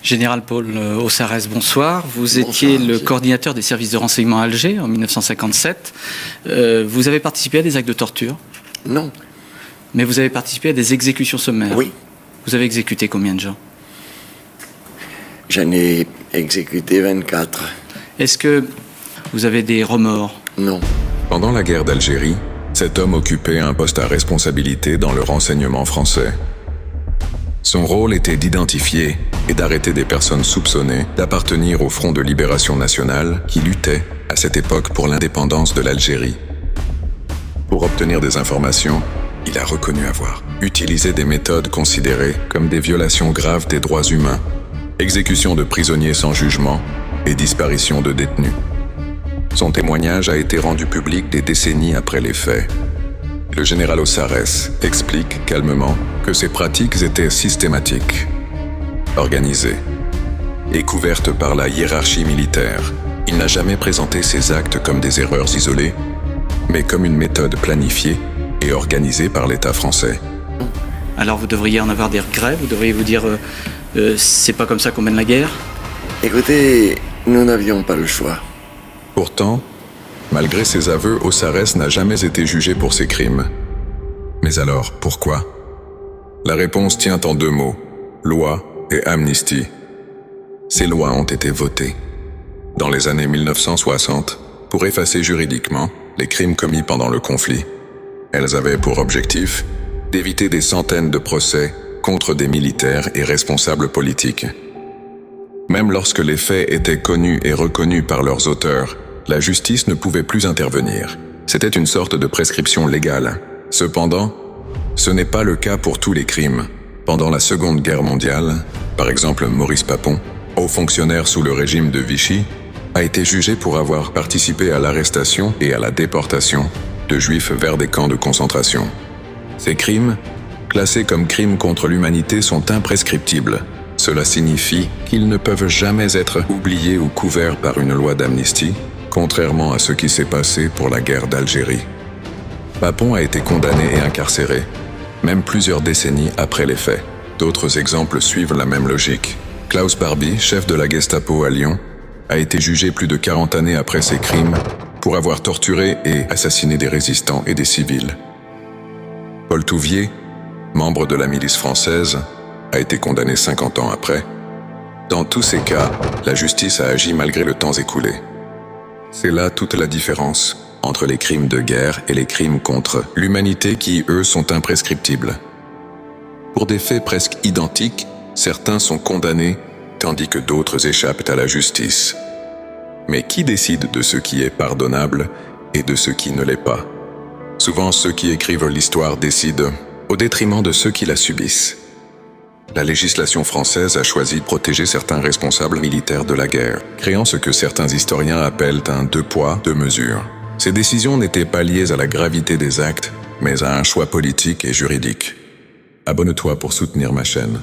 Général Paul Aussarès, bonsoir. Vous étiez le coordinateur des services de renseignement à Alger en 1957. Vous avez participé à des actes de torture? Non. Mais vous avez participé à des exécutions sommaires? Oui. Vous avez exécuté combien de gens? J'en ai exécuté 24. Est-ce que vous avez des remords? Non. Pendant la guerre d'Algérie, cet homme occupait un poste à responsabilité dans le renseignement français. Son rôle était d'identifier et d'arrêter des personnes soupçonnées d'appartenir au Front de Libération Nationale qui luttait à cette époque pour l'indépendance de l'Algérie. Pour obtenir des informations, il a reconnu avoir utilisé des méthodes considérées comme des violations graves des droits humains, exécution de prisonniers sans jugement et disparition de détenus. Son témoignage a été rendu public des décennies après les faits. Le général Aussarès explique calmement que ces pratiques étaient systématiques, organisées et couvertes par la hiérarchie militaire. Il n'a jamais présenté ces actes comme des erreurs isolées, mais comme une méthode planifiée et organisée par l'État français. Alors vous devriez en avoir des regrets? Vous devriez vous dire c'est pas comme ça qu'on mène la guerre? Écoutez, nous n'avions pas le choix. Pourtant, malgré ses aveux, Aussarès n'a jamais été jugé pour ses crimes. Mais alors, pourquoi? La réponse tient en deux mots, loi et amnistie. Ces lois ont été votées dans les années 1960 pour effacer juridiquement les crimes commis pendant le conflit. Elles avaient pour objectif d'éviter des centaines de procès contre des militaires et responsables politiques. Même lorsque les faits étaient connus et reconnus par leurs auteurs, la justice ne pouvait plus intervenir. C'était une sorte de prescription légale. Cependant, ce n'est pas le cas pour tous les crimes. Pendant la Seconde Guerre mondiale, par exemple Maurice Papon, haut fonctionnaire sous le régime de Vichy, a été jugé pour avoir participé à l'arrestation et à la déportation de Juifs vers des camps de concentration. Ces crimes, classés comme crimes contre l'humanité, sont imprescriptibles. Cela signifie qu'ils ne peuvent jamais être oubliés ou couverts par une loi d'amnistie, contrairement à ce qui s'est passé pour la guerre d'Algérie. Papon a été condamné et incarcéré, même plusieurs décennies après les faits. D'autres exemples suivent la même logique. Klaus Barbie, chef de la Gestapo à Lyon, a été jugé plus de 40 années après ses crimes pour avoir torturé et assassiné des résistants et des civils. Paul Touvier, membre de la milice française, a été condamné 50 ans après. Dans tous ces cas, la justice a agi malgré le temps écoulé. C'est là toute la différence entre les crimes de guerre et les crimes contre l'humanité qui, eux, sont imprescriptibles. Pour des faits presque identiques, certains sont condamnés tandis que d'autres échappent à la justice. Mais qui décide de ce qui est pardonnable et de ce qui ne l'est pas? Souvent, ceux qui écrivent l'histoire décident au détriment de ceux qui la subissent. La législation française a choisi de protéger certains responsables militaires de la guerre, créant ce que certains historiens appellent un deux poids, deux mesures. Ces décisions n'étaient pas liées à la gravité des actes, mais à un choix politique et juridique. Abonne-toi pour soutenir ma chaîne.